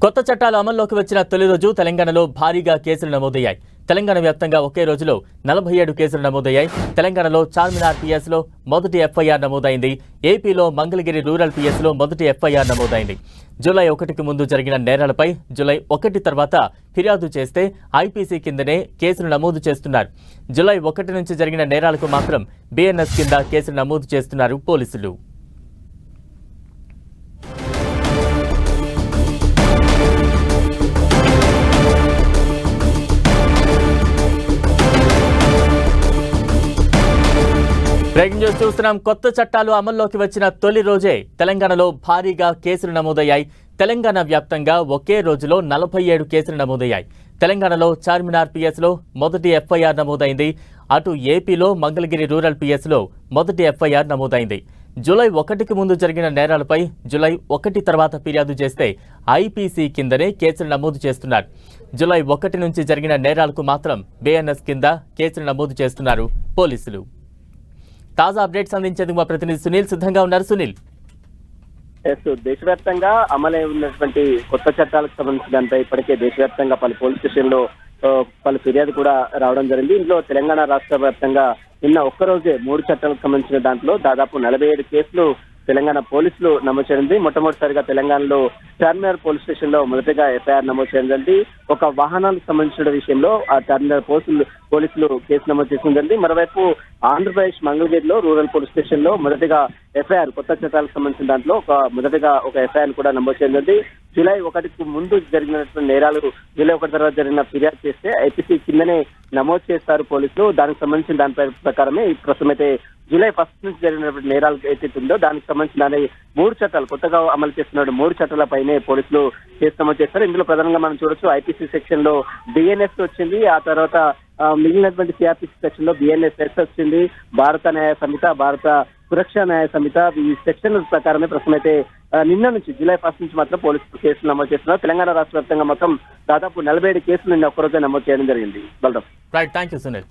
కొత్త చట్టాలు అమల్లోకి వచ్చిన తొలి రోజు తెలంగాణలో భారీగా కేసులు నమోదయ్యాయి. తెలంగాణ వ్యాప్తంగా ఒకే రోజులో 47 కేసులు నమోదయ్యాయి. తెలంగాణలో చార్మినార్ పిఎస్లో మొదటి ఎఫ్ఐఆర్ నమోదైంది. ఏపీలో మంగళగిరి రూరల్ పిఎస్లో మొదటి ఎఫ్ఐఆర్ నమోదైంది. జూలై 1కి ముందు జరిగిన నేరాలపై జూలై 1 తర్వాత ఫిర్యాదు చేస్తే ఐపీసీ కిందనే కేసులు నమోదు చేస్తున్నారు. జూలై 1 నుంచి జరిగిన నేరాలకు మాత్రం బిఎన్ఎస్ కింద కేసులు నమోదు చేస్తున్నారు పోలీసులు. బ్రేకింగ్ న్యూస్ చూస్తున్నాం. కొత్త చట్టాలు అమల్లోకి వచ్చిన తొలి రోజే తెలంగాణలో భారీగా కేసులు నమోదయ్యాయి. తెలంగాణ వ్యాప్తంగా ఒకే రోజులో 47 కేసులు నమోదయ్యాయి. తెలంగాణలో చార్మినార్ పిఎస్లో మొదటి ఎఫ్ఐఆర్ నమోదైంది. అటు ఏపీలో మంగళగిరి రూరల్ పిఎస్లో మొదటి ఎఫ్ఐఆర్ నమోదైంది. జూలై 1కి ముందు జరిగిన నేరాలపై జూలై 1 తర్వాత ఫిర్యాదు చేస్తే ఐపీసీ కిందనే కేసులు నమోదు చేస్తున్నారు. జూలై 1 నుంచి జరిగిన నేరాలకు మాత్రం బిఎన్ఎస్ కింద కేసులు నమోదు చేస్తున్నారు పోలీసులు. తాజా అప్డేట్స్ అందించేందుకు మా ప్రతినిధి సునీల్ సిద్ధంగా ఉన్నారు. సునీల్, దేశవ్యాప్తంగా అమలై ఉన్నటువంటి కొత్త చట్టాలకు సంబంధించిన దానిపై ఇప్పటికే దేశవ్యాప్తంగా పలు పోలీస్ స్టేషన్లో పలు ఫిర్యాదు కూడా రావడం జరిగింది. ఇందులో తెలంగాణ రాష్ట్ర వ్యాప్తంగా నిన్న ఒక్కరోజే 3 చట్టాలకు సంబంధించిన దాంట్లో దాదాపు 47 కేసులు తెలంగాణ పోలీసులు నమోదు చేయనుంది. మొట్టమొదటిసారిగా తెలంగాణలో చార్మినార్ పోలీస్ స్టేషన్ లో మొదటిగా ఎఫ్ఐఆర్ నమోదు చేయనుంది. ఒక వాహనానికి సంబంధించిన విషయంలో ఆ చార్మినార్ పోలీసులు కేసు నమోదు చేసింది. మరోవైపు ఆంధ్రప్రదేశ్ మంగళగిరిలో రూరల్ పోలీస్ స్టేషన్ లో మొదటిగా ఎఫ్ఐఆర్ కొత్త చట్టాలకు సంబంధించిన దాంట్లో మొదటిగా ఒక ఎఫ్ఐఆర్ కూడా నమోదు చేయనుంది. జూలై 1కి ముందు జరిగినటువంటి నేరాలు జూలై 1 తర్వాత జరిగిన ఫిర్యాదు చేస్తే ఐపీసీ కిందనే నమోదు చేస్తారు పోలీసులు. దానికి సంబంధించిన దానిపై ప్రకారమే ప్రస్తుతం అయితే జూలై 1 నుంచి జరిగినటువంటి నేరాలు ఏదైతే ఉందో దానికి సంబంధించిన 3 చట్టాలు కొత్తగా అమలు చేస్తున్న 3 చట్టాలపైనే పోలీసులు కేసు నమోదు చేస్తారు. ఇందులో ప్రధానంగా మనం చూడొచ్చు ఐపీసీ సెక్షన్ లో బిఎన్ఎస్ వచ్చింది. ఆ తర్వాత మిగిలినటువంటి సిఆర్పిసి సెక్షన్ లో బిఎన్ఎస్ఎస్ వచ్చింది. భారత న్యాయ సంహిత, భారత సురక్షా న్యాయ సంహిత, ఈ సెక్షన్ ప్రకారమే ప్రస్తుతం అయితే నిన్న నుంచి జూలై 1 నుంచి మాత్రం పోలీసులు కేసులు నమోదు చేస్తున్నారు. తెలంగాణ రాష్ట్ర వ్యాప్తంగా మొత్తం దాదాపు 47 కేసులు నిన్న ఒక్కరోజే నమోదు చేయడం జరిగింది. Balaram, right, thank you Sunil.